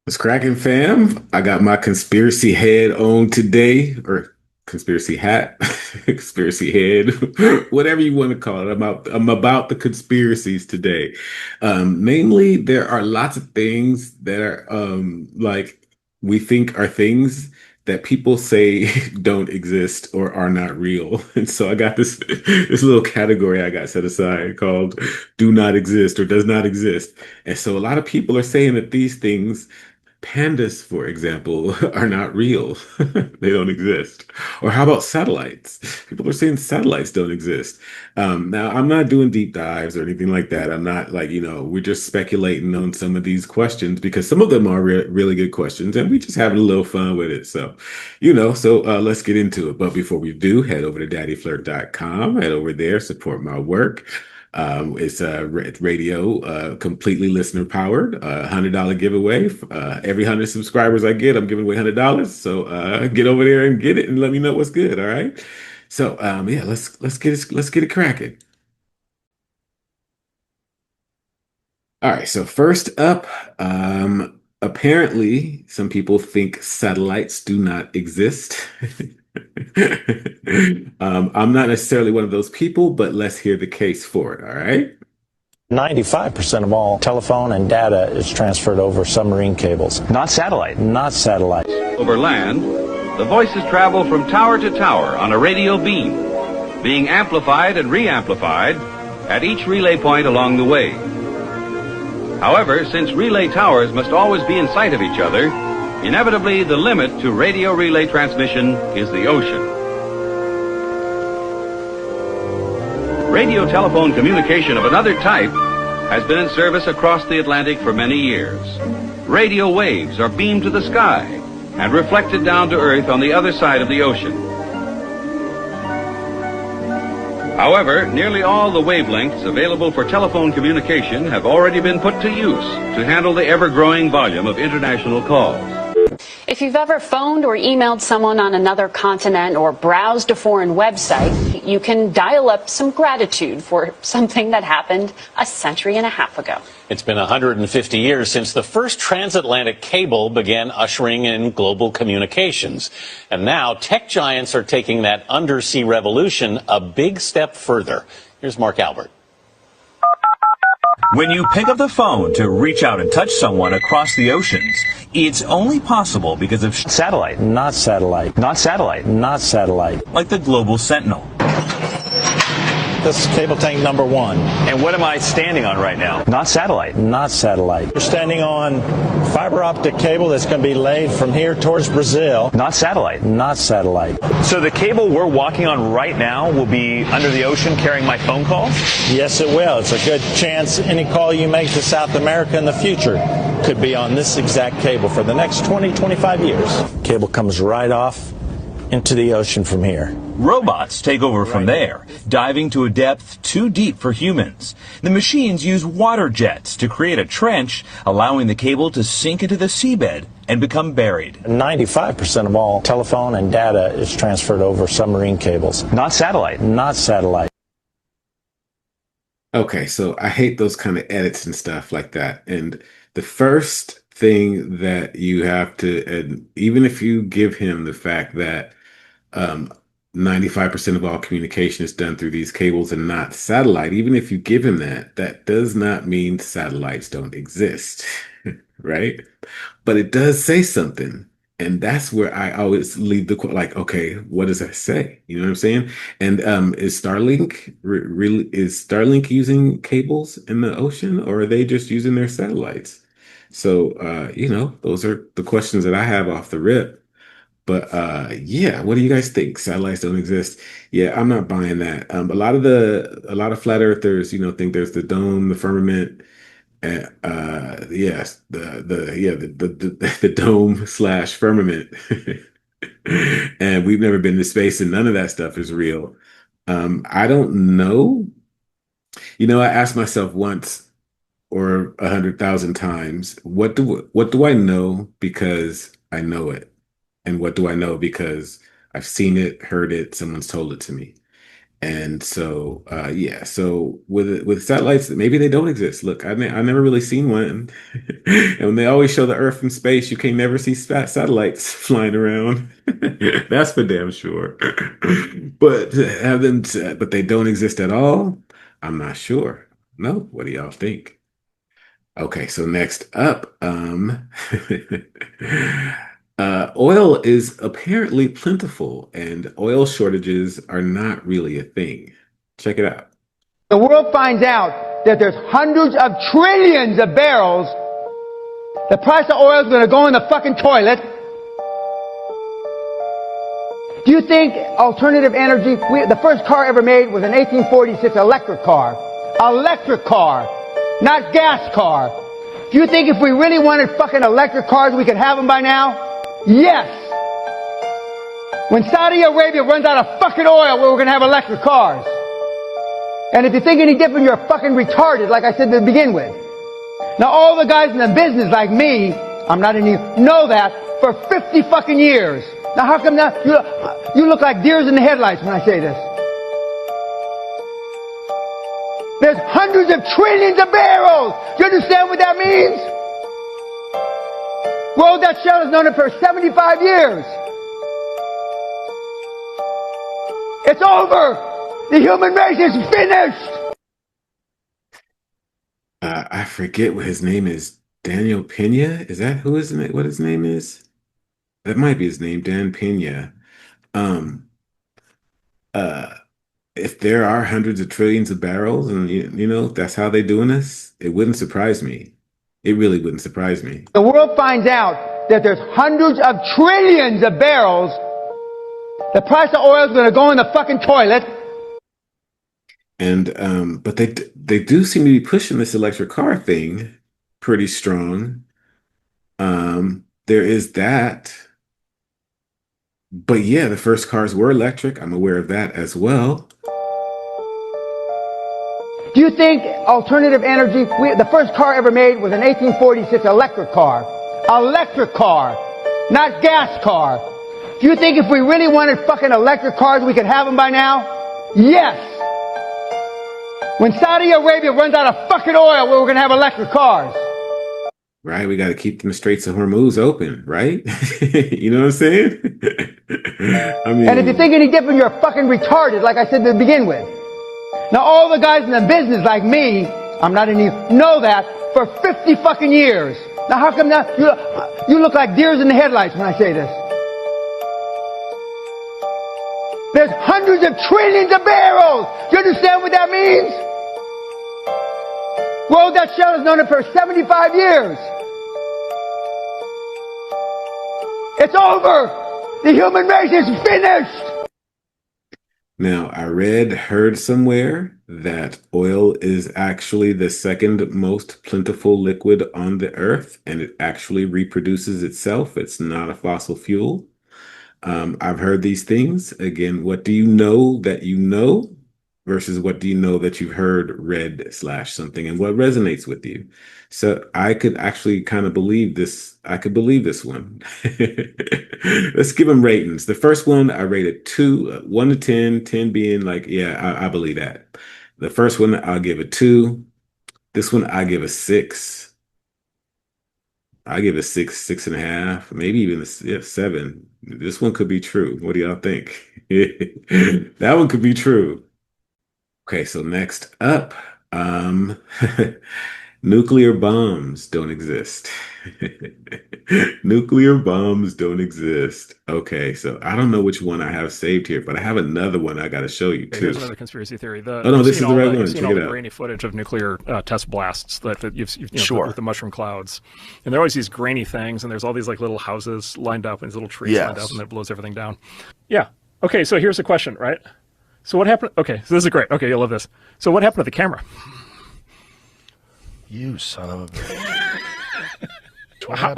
What's cracking, fam? I got my conspiracy head on today, or conspiracy hat, conspiracy head, whatever you want to call it. I'm about the conspiracies today. Namely, there are lots of things that are like we think are things that people say don't exist or are not real. And so I got this little category I got set aside called "do not exist" or "does not exist." And so a lot of people are saying that these things Pandas, for example, are not real. They don't exist. Or how about satellites? People are saying satellites don't exist. Now, I'm not doing deep dives or anything like that. I'm not like, we're just speculating on some of these questions because some of them are really good questions and we just having a little fun with it. So let's get into it. But before we do, head over to daddyflirt.com, head over there, support my work. It's radio, completely listener powered, $100 giveaway. Every 100 subscribers I get, I'm giving away $100. So get over there and get it and let me know what's good. All right. So yeah, let's get it cracking. All right. So first up, apparently some people think satellites do not exist. I'm not necessarily one of those people, but let's hear the case for it. All right. 95% of all telephone and data is transferred over submarine cables. Not satellite. Not satellite. Over land, the voices travel from tower to tower on a radio beam, being amplified and re-amplified at each relay point along the way. However, since relay towers must always be in sight of each other, inevitably the limit to radio relay transmission is the ocean. Radio telephone communication of another type has been in service across the Atlantic for many years. Radio waves are beamed to the sky and reflected down to Earth on the other side of the ocean. However, nearly all the wavelengths available for telephone communication have already been put to use to handle the ever-growing volume of international calls. If you've ever phoned or emailed someone on another continent or browsed a foreign website, you can dial up some gratitude for something that happened a century and a half ago. It's been 150 years since the first transatlantic cable began ushering in global communications. And now tech giants are taking that undersea revolution a big step further. Here's Mark Albert. When you pick up the phone to reach out and touch someone across the oceans, it's only possible because of Satellite. Not satellite. Not satellite. Not satellite. like the Global Sentinel. This is cable tank number 1. And what am I standing on right now? Not satellite. Not satellite. You're standing on fiber optic cable that's going to be laid from here towards Brazil. Not satellite. Not satellite. So the cable we're walking on right now will be under the ocean carrying my phone calls? Yes, it will. It's a good chance any call you make to South America in the future could be on this exact cable for the next 20, 25 years. Cable comes right off into the ocean from here. Robots take over from there, diving to a depth too deep for humans. The machines use water jets to create a trench, allowing the cable to sink into the seabed and become buried. 95% of all telephone and data is transferred over submarine cables. Not satellite. Not satellite. Okay, so I hate those kind of edits and stuff like that. And the first thing that you have to, and even if you give him the fact that 95% of all communication is done through these cables and not satellite, even if you give him that, that does not mean satellites don't exist, right? But it does say something. And that's where I always leave like, okay, what does that say? You know what I'm saying? And is Starlink really is Starlink using cables in the ocean, or are they just using their satellites? So those are the questions that I have off the rip. But yeah, what do you guys think? Satellites don't exist. Yeah, I'm not buying that. A lot of flat earthers, think there's the dome, the firmament, and yes, the dome slash firmament. And we've never been to space, and none of that stuff is real. I don't know. I asked myself once or 100,000 times, what do I know because I know it? And what do I know because I've seen it, heard it, someone's told it to me? And so, yeah. So with satellites, maybe they don't exist. Look, I never really seen one, and when they always show the Earth from space, you can never see satellites flying around. That's for damn sure. But have them, but they don't exist at all. I'm not sure. No, what do y'all think? Okay, so next up, oil is apparently plentiful, and oil shortages are not really a thing. Check it out. The world finds out that there's hundreds of trillions of barrels. The price of oil is going to go in the fucking toilet. Do you think alternative energy, the first car ever made was an 1846 electric car. Electric car, not gas car. Do you think if we really wanted fucking electric cars, we could have them by now? Yes. When Saudi Arabia runs out of fucking oil, we're going to have electric cars. And if you think any different, you're fucking retarded, like I said to begin with. Now, all the guys in the business like me, I'm not in you, know that for 50 fucking years. Now, how come now you look like deers in the headlights when I say this? There's hundreds of trillions of barrels. Do you understand what that means? Well, that shell has known it for 75 years. It's over. The human race is finished. I forget what his name is. Daniel Pena? Is that who his name? What his name is? That might be his name, Dan Pena. Um, uh, if there are hundreds of trillions of barrels, and you know that's how they're doing this, it wouldn't surprise me. It really wouldn't surprise me. The world finds out that there's hundreds of trillions of barrels. The price of oil is going to go in the fucking toilet. And but they do seem to be pushing this electric car thing pretty strong. There is that. But yeah, the first cars were electric. I'm aware of that as well. Do you think alternative energy, the first car ever made was an 1846 electric car. Electric car, not gas car. Do you think if we really wanted fucking electric cars, we could have them by now? Yes. When Saudi Arabia runs out of fucking oil, we're going to have electric cars. Right, we got to keep them Straits of Hormuz open, right? You know what I'm saying? I mean, and if you think any different, you're fucking retarded, like I said to begin with. Now, all the guys in the business like me, I'm not in you, know that for 50 fucking years. Now, how come now you look like deers in the headlights when I say this? There's hundreds of trillions of barrels. Do you understand what that means? Well, that shell has known it for 75 years. It's over. The human race is finished. now, I heard somewhere that oil is actually the second most plentiful liquid on the earth, and it actually reproduces itself. It's not a fossil fuel. I've heard these things. Again, what do you know that you know versus what do you know that you've heard, read, slash something, and what resonates with you? So I could actually kind of believe this. I could believe this one. Let's give them ratings. The first one I rated 2, 1 to 10, 10 being like, yeah, I believe that. The first one I'll give a 2. This one I give a 6. I give a 6, 6.5, maybe even a 7. This one could be true. What do y'all think? That one could be true. Okay, so next up, nuclear bombs don't exist. Nuclear bombs don't exist. Okay, so I don't know which one I have saved here, but I have another one I got to show you too. Here's another conspiracy theory. Oh no, this is the right one. You've seen Check all it the out. grainy footage of nuclear test blasts that you've Sure. with the mushroom clouds, and there are always these grainy things, and there's all these like little houses lined up and these little trees lined up, and it blows everything down. Yeah. Okay, so here's the question, right? So what happened? Okay, so this is great. Okay, you'll love this. So what happened to the camera? You son of a bitch.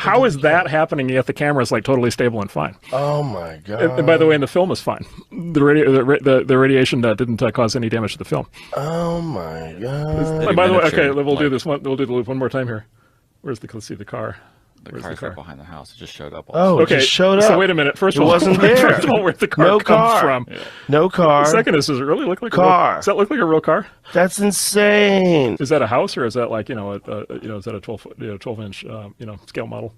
How is that happening yet the camera is like totally stable and fine? Oh my god! And by the way, and the film is fine. The radiation didn't cause any damage to the film. Oh my god! And by the way, okay, we'll do this one. We'll do the loop one more time here. Where's the? Let's see the car. The Where's car's the right car? behind the house. It just showed up. Oh, Okay, it just showed up. So wait a minute. First of It all, wasn't there. First of all, where the car No comes car. from? No car. Second, does it really look like Car. a real, does that look like a real car? That's insane. Is that a house or is that like is that a 12-inch scale model?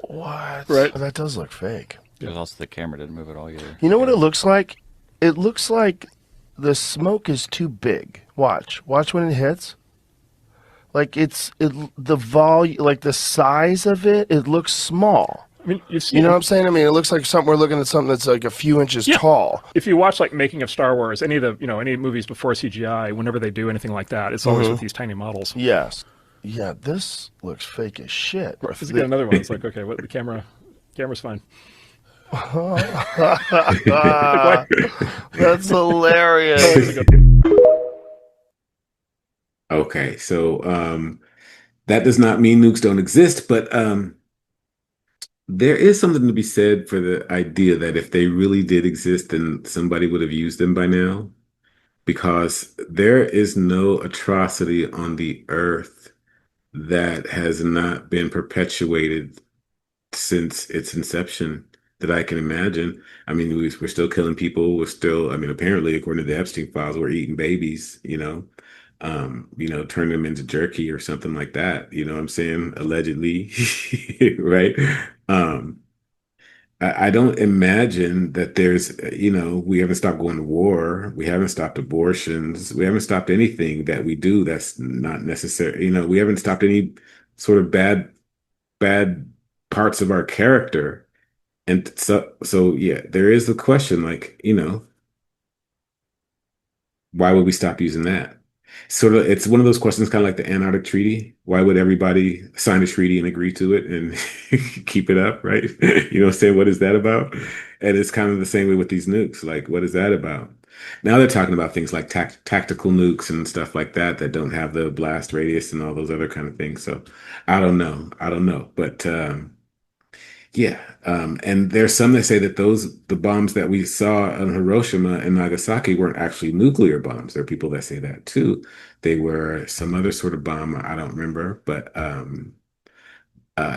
What? Right. Oh, that does look fake. There's also the camera didn't move at all either. You know what it looks like? It looks like the smoke is too big. Watch when it hits. Like the volume, like the size of it, it looks small. I mean, you know what I'm saying? I mean, it looks like we're looking at something that's like a few inches tall. If you watch like making of Star Wars, any of the any movies before CGI, whenever they do anything like that, it's always with these tiny models. Yes. Yeah, this looks fake as shit. Let's get another one. It's like, okay, what the camera's fine. That's hilarious. Okay, so that does not mean nukes don't exist, but there is something to be said for the idea that if they really did exist, then somebody would have used them by now, because there is no atrocity on the earth that has not been perpetuated since its inception that I can imagine. I mean, we're still killing people. We're still, I mean, apparently, according to the Epstein files, we're eating babies, turn them into jerky or something like that. You know what I'm saying? Allegedly, right? I don't imagine that there's, we haven't stopped going to war. We haven't stopped abortions. We haven't stopped anything that we do that's not necessary. We haven't stopped any sort of bad parts of our character. And so yeah, there is the question, like, why would we stop using that? Sort of, it's one of those questions, kind of like the Antarctic Treaty. Why would everybody sign a treaty and agree to it and keep it up, right? You know what I'm saying? What is that about? And it's kind of the same way with these nukes. Like, what is that about? Now they're talking about things like tactical nukes and stuff like that don't have the blast radius and all those other kind of things. So I don't know. But yeah. And there's some that say that the bombs that we saw on Hiroshima and Nagasaki weren't actually nuclear bombs. There are people that say that too. They were some other sort of bomb. I don't remember, but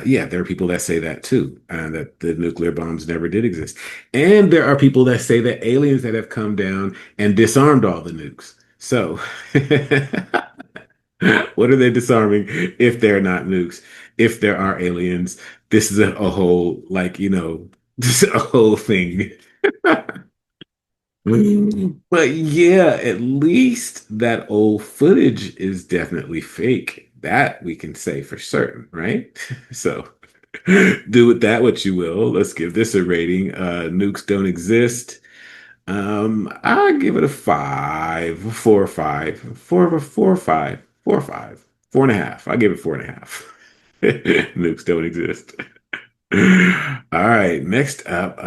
yeah, there are people that say that too, that the nuclear bombs never did exist. And there are people that say that aliens that have come down and disarmed all the nukes. So what are they disarming if they're not nukes? If there are aliens, this is a whole, this is a whole thing. But yeah, at least that old footage is definitely fake. That we can say for certain, right? So do with that what you will. Let's give this a rating. Nukes don't exist. I give it a 5, 4 or 5, 4 or 5, 4 or 5, 4.5. I give it 4.5. Nukes don't exist. All right, next up,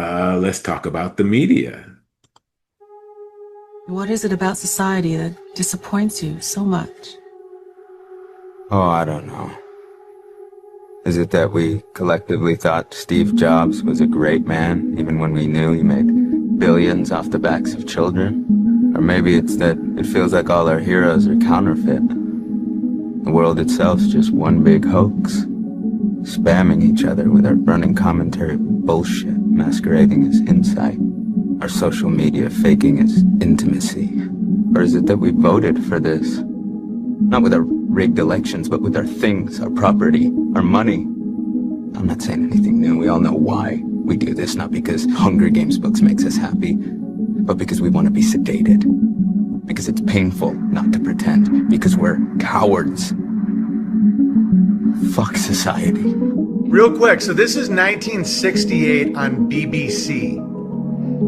let's talk about the media. What is it about society that disappoints you so much? Oh, I don't know. Is it that we collectively thought Steve Jobs was a great man, even when we knew he made billions off the backs of children? Or maybe it's that it feels like all our heroes are counterfeit. The world itself's just one big hoax, spamming each other with our running commentary bullshit masquerading as insight, our social media faking as intimacy. Or is it that we voted for this? Not with our rigged elections, but with our things, our property, our money. I'm not saying anything new. We all know why we do this, not because Hunger Games books makes us happy, but because we want to be sedated. Because it's painful not to pretend. Because we're cowards. Fuck society. Real quick, so this is 1968 on BBC.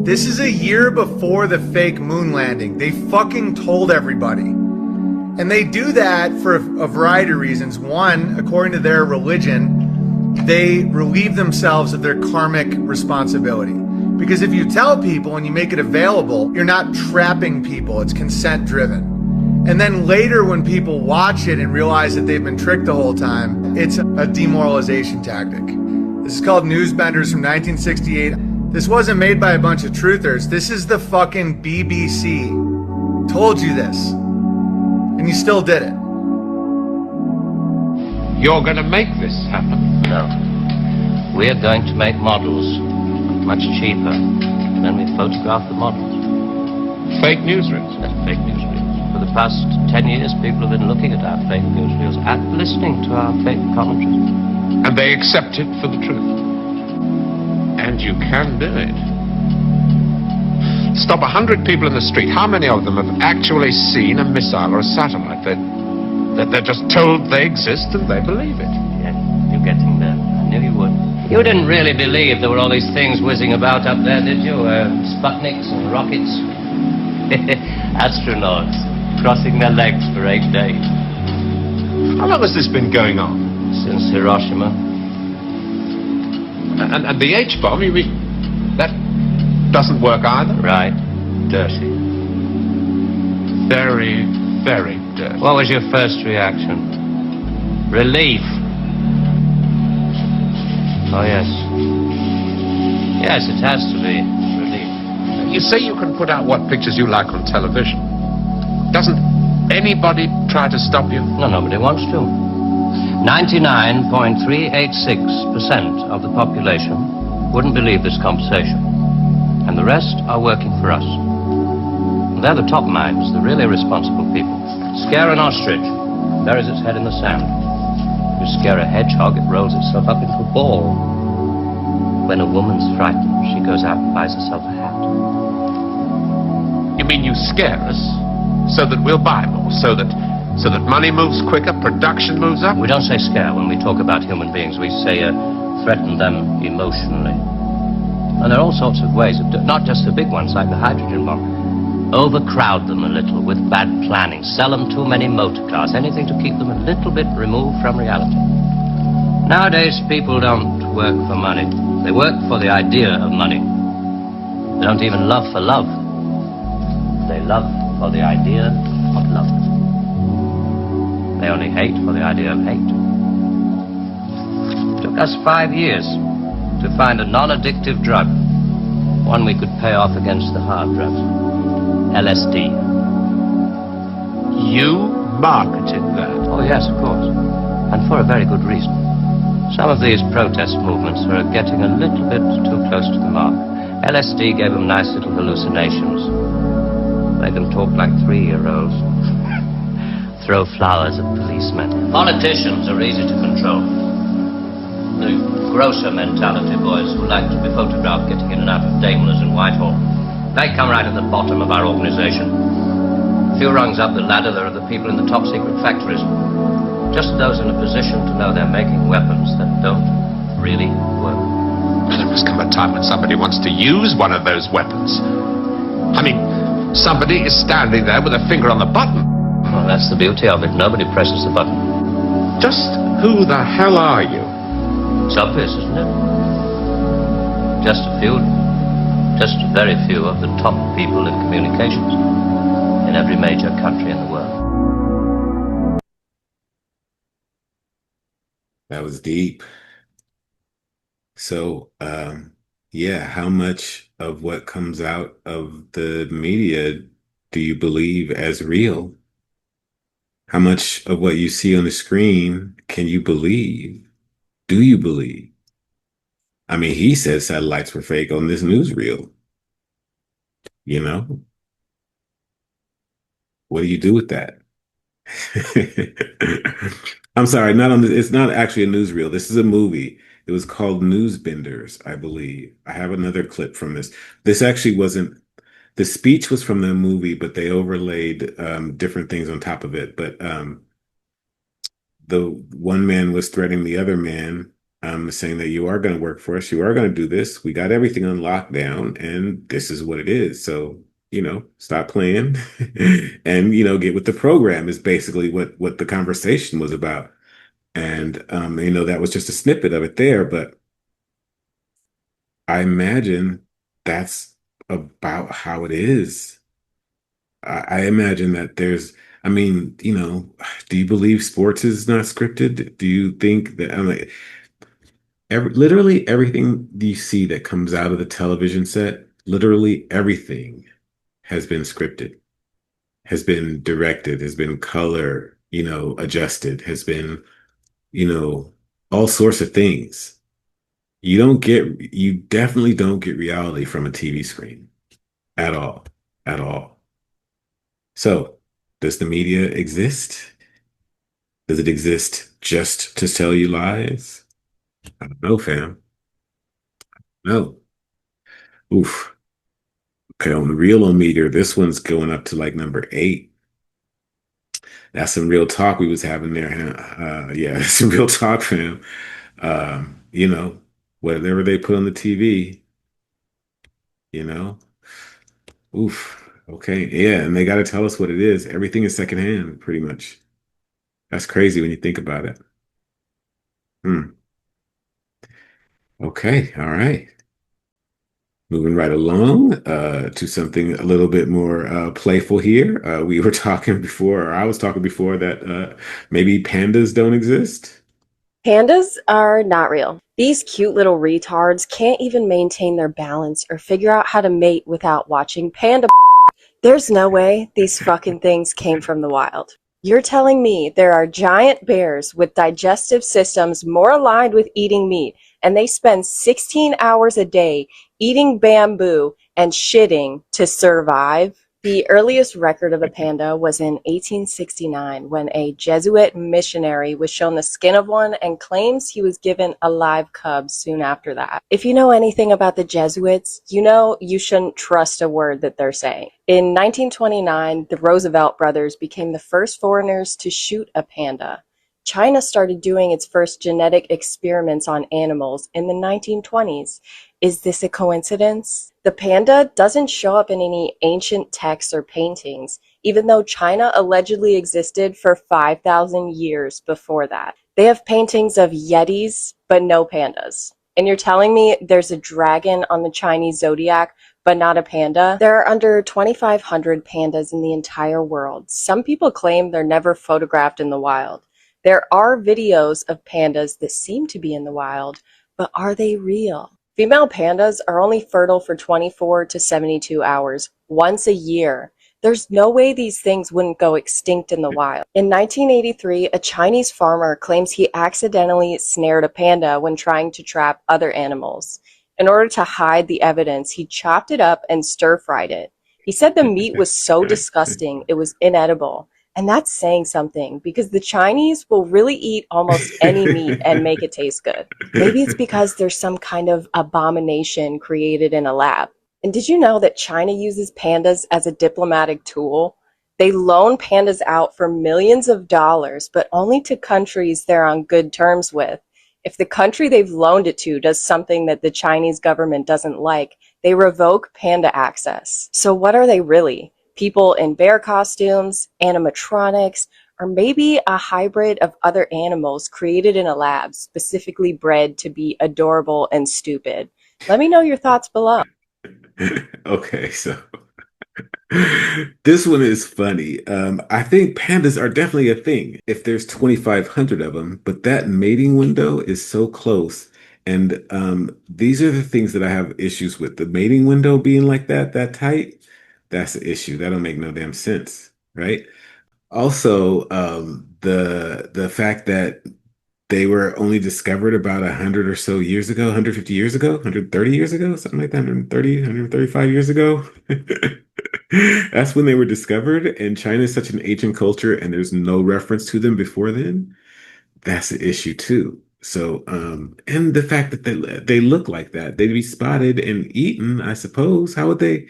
This is a year before the fake moon landing. They fucking told everybody. And they do that for a variety of reasons. One, according to their religion, they relieve themselves of their karmic responsibility. Because if you tell people and you make it available, you're not trapping people. It's consent driven. And then later when people watch it and realize that they've been tricked the whole time, it's a demoralization tactic. This is called Newsbenders from 1968. This wasn't made by a bunch of truthers. This is the fucking BBC. Told you this. And you still did it. You're gonna make this happen. No. We're going to make models much cheaper. Then we photograph the models. Fake newsreels? Fake newsreels. For the past 10 years, people have been looking at our fake newsreels and listening to our fake commentaries. And they accept it for the truth. And you can do it. Stop 100 people in the street. How many of them have actually seen a missile or a satellite? They're just told they exist and they believe it. Yeah, you're getting there. I knew you would. You didn't really believe there were all these things whizzing about up there, did you? Sputniks and rockets. Astronauts crossing their legs for 8 days. How long has this been going on? Since Hiroshima. And the H-bomb, you mean, that doesn't work either? Right. Dirty. Very, very dirty. What was your first reaction? Relief. Oh, yes. Yes, it has to be relief. You say you can put out what pictures you like on television. Doesn't anybody try to stop you? No, nobody wants to. 99.386% of the population wouldn't believe this conversation. And the rest are working for us. And they're the top minds, the really responsible people. Scare an ostrich, buries its head in the sand. You scare a hedgehog, it rolls itself up into a ball. When a woman's frightened, she goes out and buys herself a hat. You mean you scare us so that we'll buy more, so that money moves quicker, production moves up? We don't say scare when we talk about human beings. We say threaten them emotionally. And there are all sorts of ways, not just the big ones like the hydrogen bomb. Overcrowd them a little with bad planning. Sell them too many motor cars. Anything to keep them a little bit removed from reality. Nowadays, people don't work for money. They work for the idea of money. They don't even love for love. They love for the idea of love. They only hate for the idea of hate. It took us 5 years to find a non-addictive drug. One we could pay off against the hard drugs. LSD. You marketed that? Oh, yes, of course. And for a very good reason. Some of these protest movements are getting a little bit too close to the mark. LSD gave them nice little hallucinations. Made them talk like 3-year-olds. Throw flowers at policemen. Politicians are easy to control. The grosser mentality boys who like to be photographed getting in and out of Daimlers in Whitehall. They come right at the bottom of our organization. A few rungs up the ladder, there are the people in the top secret factories. Just those in a position to know they're making weapons that don't really work. There must come a time when somebody wants to use one of those weapons. I mean, somebody is standing there with a finger on the button. Well, that's the beauty of it. Nobody presses the button. Just who the hell are you? It's obvious, isn't it? Just a few. Just very few of the top people in communications in every major country in the world. That was deep. So, yeah, how much of what comes out of the media do you believe as real? How much of what you see on the screen can you believe? Do you believe? I mean, he said satellites were fake on this newsreel. You know? What do you do with that? I'm sorry, not on this. It's not actually a newsreel. This is a movie. It was called Newsbenders, I believe. I have another clip from this. This actually wasn't, the speech was from the movie, but they overlaid different things on top of it. But the one man was threatening the other man, saying that you are going to work for us. You are going to do this. We got everything on lockdown and this is what it is. So, you know, stop playing and, you know, get with the program is basically what the conversation was about. And, you know, that was just a snippet of it there, but I imagine that's about how it is. I imagine that there's, I mean, you know, do you believe sports is not scripted? Do you think that, I'm like, literally everything you see that comes out of the television set, literally everything has been scripted, has been directed, has been color, you know, adjusted, has been, you know, all sorts of things. You definitely don't get reality from a TV screen at all, at all. So, does the media exist? Does it exist just to tell you lies? I don't know, fam. No. Oof. Okay, on the real meter, this one's going up to like number 8. That's some real talk we was having there. Huh? Yeah, that's some real talk, fam. You know, whatever they put on the TV, you know. Oof. Okay. Yeah, and they got to tell us what it is. Everything is secondhand, pretty much. That's crazy when you think about it. Hmm. Okay. All right. Moving right along to something a little bit more playful here. We were talking before, or I was talking before, that maybe pandas don't exist. Pandas are not real. These cute little retards can't even maintain their balance or figure out how to mate without watching panda. There's no way these fucking things came from the wild. You're telling me there are giant bears with digestive systems more aligned with eating meat, and they spend 16 hours a day eating bamboo and shitting to survive? The earliest record of a panda was in 1869 when a Jesuit missionary was shown the skin of one and claims he was given a live cub soon after that. If you know anything about the Jesuits, you know you shouldn't trust a word that they're saying. In 1929, the Roosevelt brothers became the first foreigners to shoot a panda. China started doing its first genetic experiments on animals in the 1920s. Is this a coincidence? The panda doesn't show up in any ancient texts or paintings, even though China allegedly existed for 5,000 years before that. They have paintings of yetis, but no pandas. And you're telling me there's a dragon on the Chinese zodiac, but not a panda? There are under 2,500 pandas in the entire world. Some people claim they're never photographed in the wild. There are videos of pandas that seem to be in the wild, but are they real? Female pandas are only fertile for 24 to 72 hours, once a year. There's no way these things wouldn't go extinct in the wild. In 1983, a Chinese farmer claims he accidentally snared a panda when trying to trap other animals. In order to hide the evidence, he chopped it up and stir-fried it. He said the meat was so disgusting, it was inedible. And that's saying something, because the Chinese will really eat almost any meat and make it taste good. Maybe it's because there's some kind of abomination created in a lab. And did you know that China uses pandas as a diplomatic tool? They loan pandas out for millions of dollars, but only to countries they're on good terms with. If the country they've loaned it to does something that the Chinese government doesn't like, they revoke panda access. So what are they really? People in bear costumes, animatronics, or maybe a hybrid of other animals created in a lab, specifically bred to be adorable and stupid. Let me know your thoughts below. Okay, so this one is funny. I think pandas are definitely a thing if there's 2,500 of them, but that mating window is so close. And these are the things that I have issues with. The mating window being like that tight, that's the issue. That don't make no damn sense, right? Also, the fact that they were only discovered about 100 or so years ago, 150 years ago, 130 years ago, something like that, 130, 135 years ago. That's when they were discovered, and China is such an ancient culture, and there's no reference to them before then. That's the issue too. So, and the fact that they look like that, they'd be spotted and eaten, I suppose. How would they?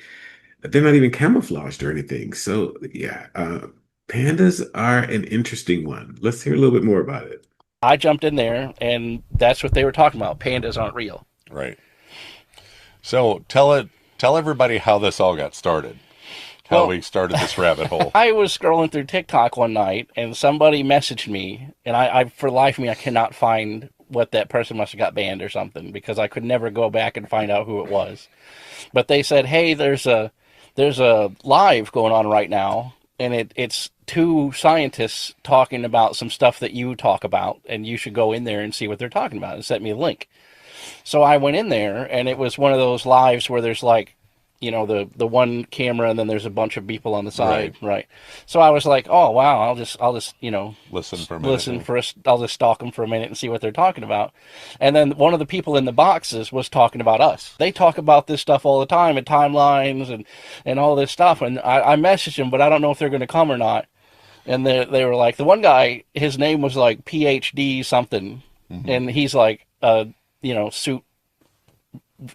They're not even camouflaged or anything. So, yeah, pandas are an interesting one. Let's hear a little bit more about it. I jumped in there, and that's what they were talking about. Pandas aren't real. Right. So tell everybody how this all got started. How we started this rabbit hole. I was scrolling through TikTok one night, and somebody messaged me, and I for the life of me, I cannot find what that person must have got banned or something, because I could never go back and find out who it was. But they said, hey, there's a live going on right now, and it's two scientists talking about some stuff that you talk about, and you should go in there and see what they're talking about, and sent me a link. So I went in there, and it was one of those lives where there's like the one camera, and then there's a bunch of people on the side, right? So I was like, oh wow, I'll just listen for a minute. I'll just stalk them for a minute and see what they're talking about. And then one of the people in the boxes was talking about us. They talk about this stuff all the time and timelines and all this stuff. And I messaged them, but I don't know if they're going to come or not. And they were like, the one guy, his name was like PhD something, and he's like suit,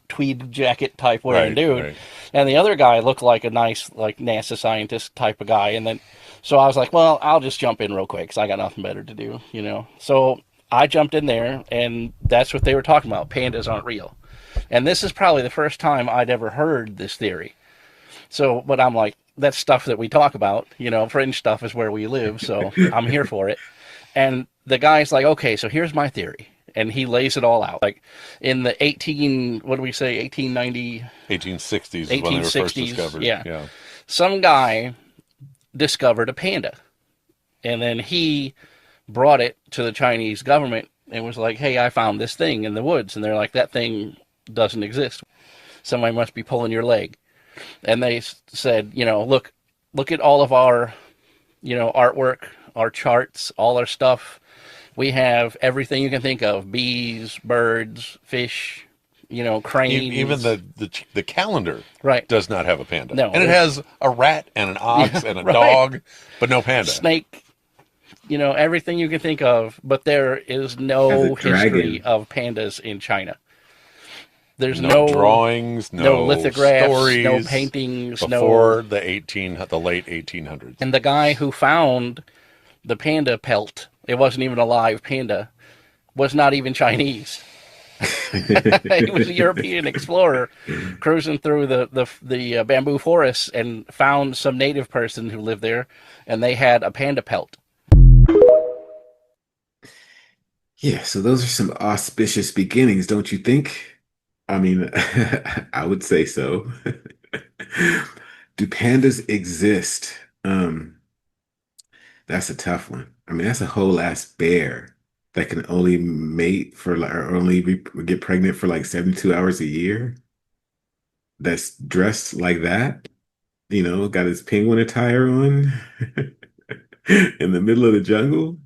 tweed jacket type wearing dude. Right. And the other guy looked like a nice like NASA scientist type of guy. And then so I was like, well, I'll just jump in real quick because I got nothing better to do, So I jumped in there, and that's what they were talking about. Pandas aren't real. And this is probably the first time I'd ever heard this theory. So, but I'm like, that's stuff that we talk about, fringe stuff is where we live. So I'm here for it. And the guy's like, okay, so here's my theory. And he lays it all out. Like in the 1860s is when they were first discovered. Yeah. Some guy discovered a panda. And then he brought it to the Chinese government and was like, hey, I found this thing in the woods. And they're like, that thing doesn't exist. Somebody must be pulling your leg. And they said, look at all of our, artwork, our charts, all our stuff. We have everything you can think of: bees, birds, fish, cranes. Even the calendar does not have a panda. No. And it has a rat and an ox and a dog, but no panda. Snake, everything you can think of, but there is no history of pandas in China. There's no drawings, no lithographs, stories, no paintings, before the late 1800s. And the guy who found the panda pelt, it wasn't even a live panda, was not even Chinese. He was a European explorer cruising through the bamboo forests and found some native person who lived there, and they had a panda pelt. Yeah, so those are some auspicious beginnings, don't you think? I mean, I would say so. Do pandas exist? That's a tough one. I mean, that's a whole ass bear that can only mate for or only get pregnant for like 72 hours a year. That's dressed like that, got his penguin attire on in the middle of the jungle.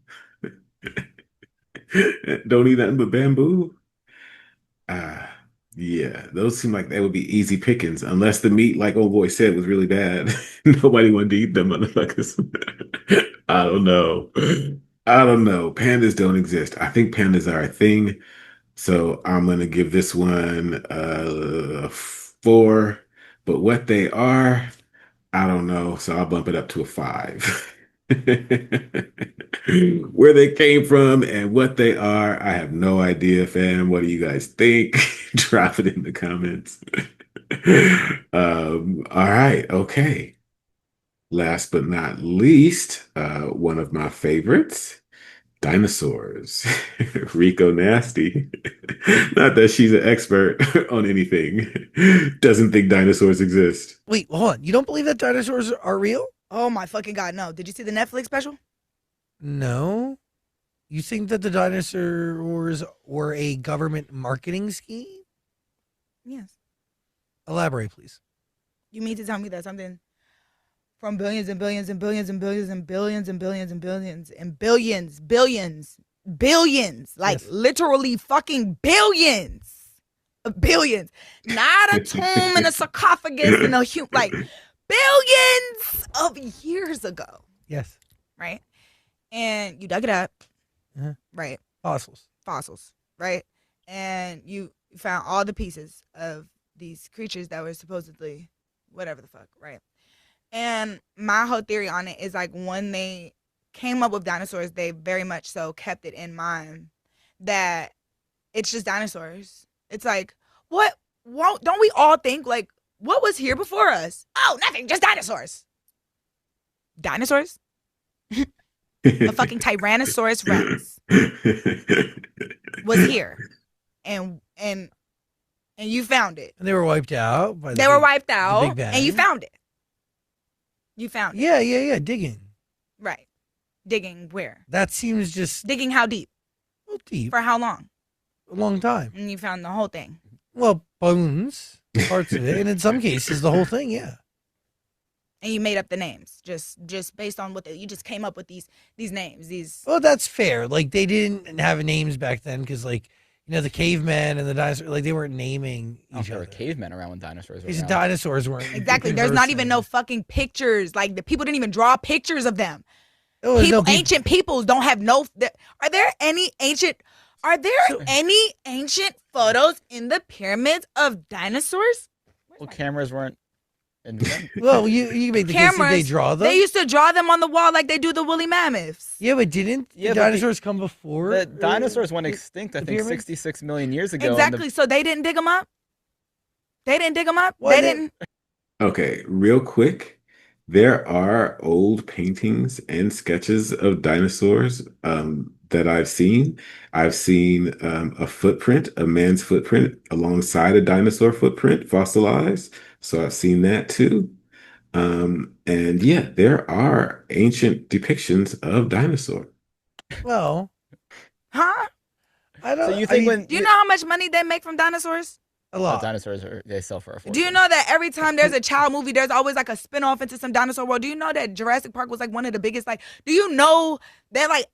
Don't eat nothing but bamboo. Yeah, those seem like they would be easy pickings, unless the meat, like old boy said, was really bad. Nobody wanted to eat them motherfuckers. I don't know. Pandas don't exist. I think pandas are a thing, so I'm gonna give this one a 4. But what they are, I don't know. So I'll bump it up to a 5. Where they came from and what they are, I have no idea, fam. What do you guys think? Drop it in the comments. All right, okay. Last but not least, one of my favorites, dinosaurs. Rico Nasty. Not that she's an expert on anything. Doesn't think dinosaurs exist. Wait, hold on. You don't believe that dinosaurs are real? Oh my fucking God, no. Did you see the Netflix special? No. You think that the dinosaurs were a government marketing scheme? Yes. Elaborate, please. You mean to tell me that something from billions and billions and billions and billions and billions and billions and billions and billions, like literally fucking billions of billions, not a tomb and a sarcophagus and a like billions of years ago. Yes. Right? And you dug it up. Right. Fossils. Right? And you found all the pieces of these creatures that were supposedly whatever the fuck. Right? And my whole theory on it is like when they came up with dinosaurs, they very much so kept it in mind that it's just dinosaurs. It's like, what? Don't we all think like, what was here before us? Oh, nothing, just dinosaurs. Dinosaurs? A fucking Tyrannosaurus Rex was here, and you found it. And they were wiped out. They were wiped out, and you found it. You found it. Yeah. Digging. Right. Digging where? That seems just digging. How deep? Well, deep. For how long? A long time. And you found the whole thing. Well, bones. parts of it, and in some cases, the whole thing. Yeah. And you made up the names just based on you just came up with these names. Well, that's fair. Like they didn't have names back then because, like, the cavemen and the dinosaurs, like they weren't naming each other. Cavemen around when dinosaurs were These around. dinosaurs weren't Exactly. There's not even no fucking pictures. Like the people didn't even draw pictures of them. Oh, Ancient peoples don't have no. Are there any ancient photos in the pyramids of dinosaurs? Well, cameras weren't invented. Well, you make the case that they draw them. They used to draw them on the wall like they do the woolly mammoths. Yeah, but didn't the dinosaurs come before? The dinosaurs went extinct, I think, 66 million years ago. Exactly. So they didn't dig them up? They didn't dig them up? Well, they didn't. Okay, real quick. There are old paintings and sketches of dinosaurs that I've seen. I've seen a footprint, a man's footprint alongside a dinosaur footprint, fossilized. So I've seen that too. And yeah, there are ancient depictions of dinosaur. Well, huh? I don't. So you think do you know how much money they make from dinosaurs? A lot. Dinosaurs they sell for a fortune. Do you know that every time there's a child movie, there's always like a spinoff into some dinosaur world? Do you know that Jurassic Park was like one of the biggest? Like, do you know that like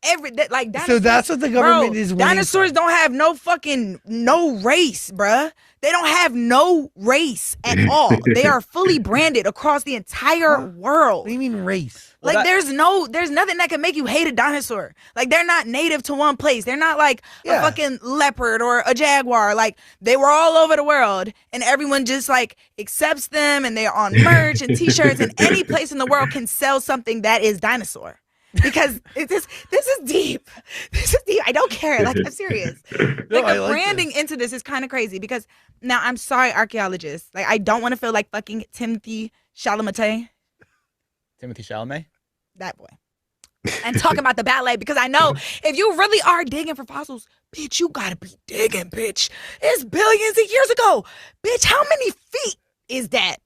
dinosaurs, So that's what the government is winning dinosaurs don't have no race, bruh. They don't have no race at all. They are fully branded across the entire world. What do you mean race? Like there's nothing that can make you hate a dinosaur. Like they're not native to one place. They're not like a fucking leopard or a jaguar. Like they were all over the world and everyone just like accepts them and they're on merch and t-shirts and any place in the world can sell something that is dinosaur. Because this is deep. This is deep. I don't care. Like I'm serious. Like the branding into this is kind of crazy because now I'm sorry, archaeologists. Like I don't want to feel like fucking Timothy Chalamet. That boy. And talk about the ballet because I know if you really are digging for fossils, bitch, you gotta be digging, bitch. It's billions of years ago. Bitch, how many feet is that?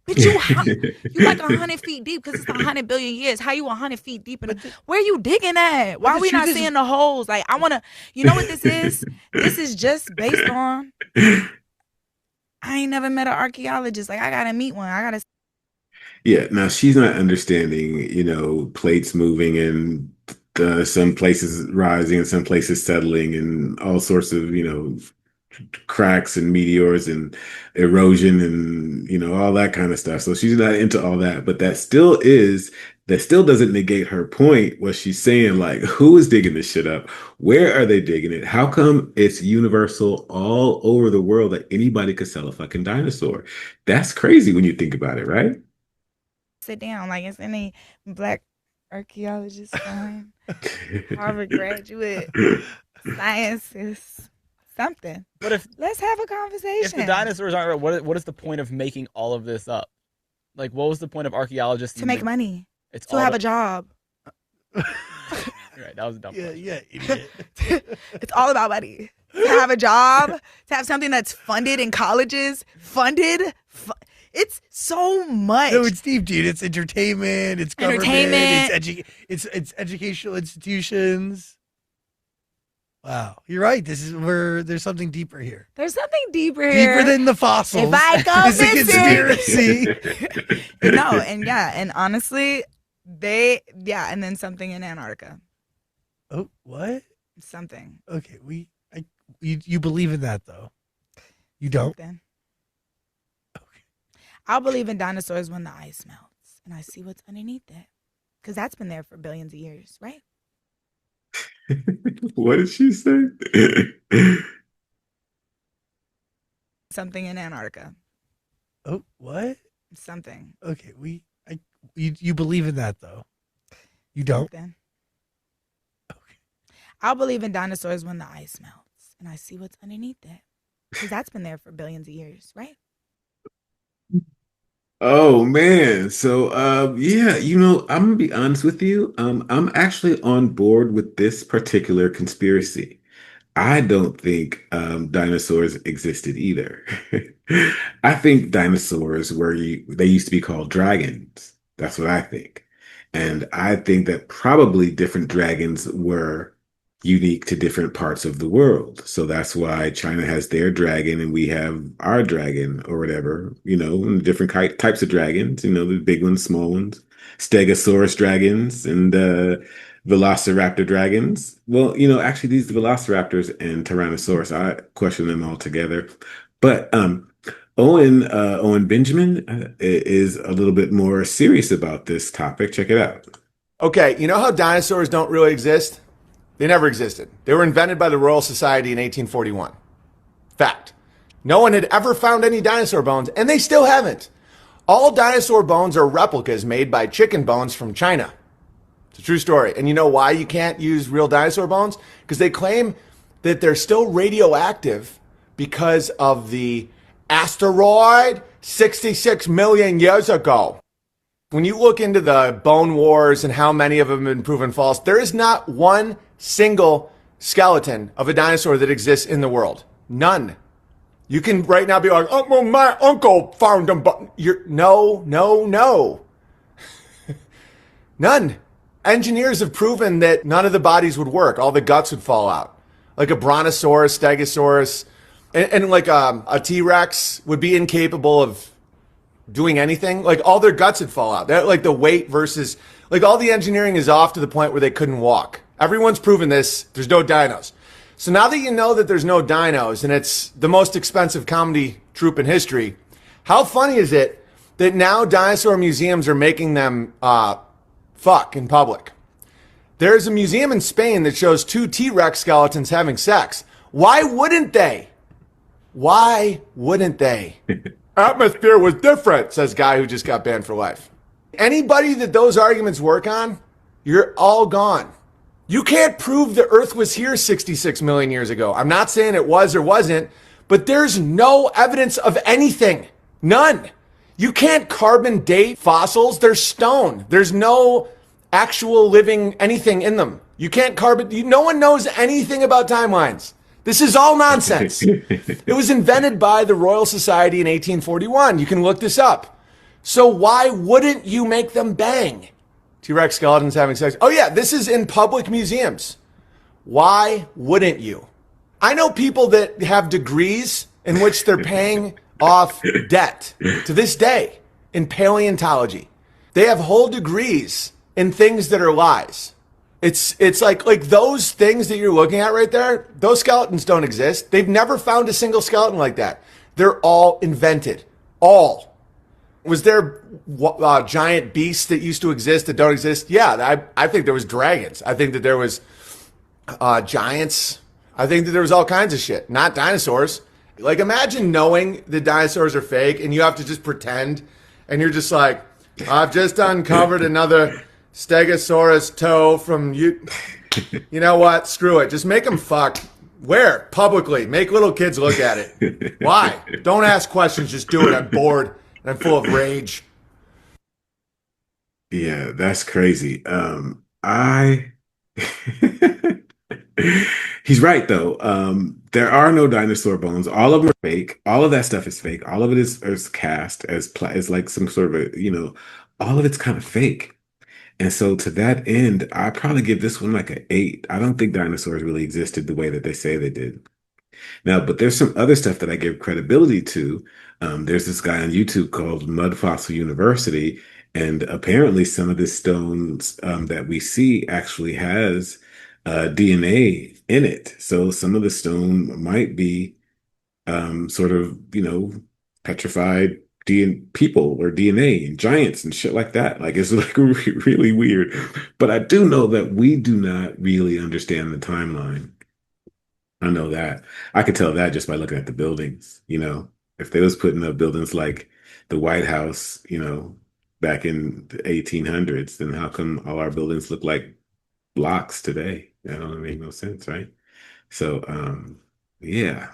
Bitch, you like 100 feet deep because it's 100 billion years. How you 100 feet deep? Where you digging at? Why are we not seeing the holes? Like, I want to, you know what this is? This is just based on, I ain't never met an archaeologist. Like, I got to meet one. Yeah, now she's not understanding, plates moving and some places rising and some places settling and all sorts of, cracks and meteors and erosion and, all that kind of stuff. So she's not into all that, but that still doesn't negate her point. What she's saying, like, who is digging this shit up? Where are they digging it? How come it's universal all over the world that anybody could sell a fucking dinosaur? That's crazy when you think about it, right? Sit down. Like, is any black archaeologist fine? Harvard graduate, sciences, something. But let's have a conversation. If the dinosaurs aren't real, what is the point of making all of this up? Like, what was the point of archaeologists to make money? It's to have a job. Right, that was a dumb question. Yeah, idiot. It's all about money. To have a job, to have something that's funded in colleges, it's so much. No, it's deep, dude. It's entertainment. It's government. It's educational institutions. Wow, you're right. This is where there's something deeper here. There's something deeper here. Deeper than the fossils. If I go It's a conspiracy. No, and honestly, and then something in Antarctica. Oh, what? Something. Okay, you believe in that though? You don't? Something. I'll believe in dinosaurs when the ice melts and I see what's underneath it. Because that's been there for billions of years, right? What did she say? Something in Antarctica. Oh, what? Something. Okay, you believe in that though? You don't? Something. Okay. I'll believe in dinosaurs when the ice melts and I see what's underneath it. Because that's been there for billions of years, right? Oh man. So yeah, I'm gonna be honest with you. I'm actually on board with this particular conspiracy. I don't think dinosaurs existed either. I think dinosaurs they used to be called dragons. That's what I think. And I think that probably different dragons were unique to different parts of the world. So that's why China has their dragon and we have our dragon or whatever, and different types of dragons, the big ones, small ones, Stegosaurus dragons and Velociraptor dragons. Well, actually these Velociraptors and Tyrannosaurus, I question them all together. But Owen Benjamin is a little bit more serious about this topic. Check it out. Okay, you know how dinosaurs don't really exist? They never existed. They were invented by the Royal Society in 1841. Fact. No one had ever found any dinosaur bones, and they still haven't. All dinosaur bones are replicas made by chicken bones from China. It's a true story. And you know why you can't use real dinosaur bones? Because they claim that they're still radioactive because of the asteroid 66 million years ago. When you look into the bone wars and how many of them have been proven false, there is not one single skeleton of a dinosaur that exists in the world. None. You can right now be like, oh, well, my uncle found them, but no. None. Engineers have proven that none of the bodies would work. All the guts would fall out. Like a brontosaurus, stegosaurus, and like a T-Rex would be incapable of doing anything. Like all their guts would fall out. They're, like the weight versus, like all the engineering is off to the point where they couldn't walk. Everyone's proven this. There's no dinos. So now that you know that there's no dinos and it's the most expensive comedy troupe in history, how funny is it that now dinosaur museums are making them fuck in public? There's a museum in Spain that shows 2 T-Rex skeletons having sex. Why wouldn't they? Why wouldn't they? Atmosphere was different, says guy who just got banned for life. Anybody that those arguments work on, you're all gone. You can't prove the Earth was here 66 million years ago. I'm not saying it was or wasn't, but there's no evidence of anything. None. You can't carbon date fossils. They're stone. There's no actual living anything in them. You can't carbon. No one knows anything about timelines. This is all nonsense. It was invented by the Royal Society in 1841. You can look this up. So why wouldn't you make them bang? T-Rex skeletons having sex. Oh yeah, this is in public museums. Why wouldn't you? I know people that have degrees in which they're paying off debt to this day in paleontology. They have whole degrees in things that are lies. It's like those things that you're looking at right there, those skeletons don't exist. They've never found a single skeleton like that. They're all invented. All. Was there giant beasts that used to exist that don't exist? Yeah, I think there was dragons. I think that there was giants. I think that there was all kinds of shit, not dinosaurs. Like imagine knowing that dinosaurs are fake and you have to just pretend and you're just like, I've just uncovered another Stegosaurus toe from you. You know what? Screw it. Just make them fuck. Where? Publicly. Make little kids look at it. Why? Don't ask questions. Just do it. I'm bored and I'm full of rage. Yeah, that's crazy. I He's right though. There are no dinosaur bones. All of them are fake. All of that stuff is fake. All of it is cast as like some sort of all of it's kind of fake. And so to that end, I probably give this one like an 8. I don't think dinosaurs really existed the way that they say they did. Now, but there's some other stuff that I give credibility to. There's this guy on YouTube called Mud Fossil University, and apparently some of the stones that we see actually has DNA in it. So some of the stone might be sort of, petrified people or DNA and giants and shit like that. Like it's like really weird. But I do know that we do not really understand the timeline. I know that. I could tell that just by looking at the buildings, If they was putting up buildings like the White House, back in the 1800s, then how come all our buildings look like blocks today? That don't make no sense, right? So, yeah.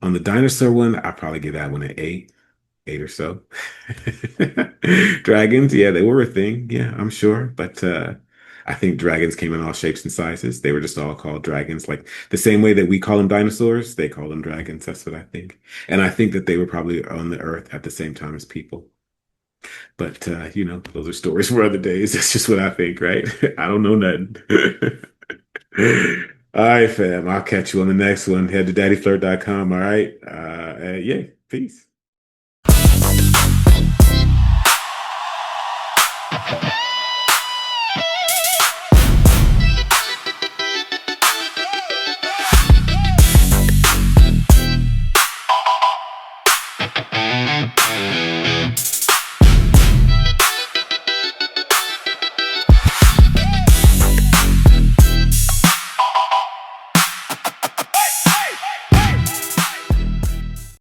On the dinosaur one, I probably give that one an 8 or so. Dragons, yeah, they were a thing. Yeah, I'm sure. But I think dragons came in all shapes and sizes. They were just all called dragons. Like the same way that we call them dinosaurs, they call them dragons. That's what I think. And I think that they were probably on the earth at the same time as people. But, those are stories for other days. That's just what I think, right? I don't know nothing. All right, fam. I'll catch you on the next one. Head to daddyflirt.com. All right. Yeah. Peace.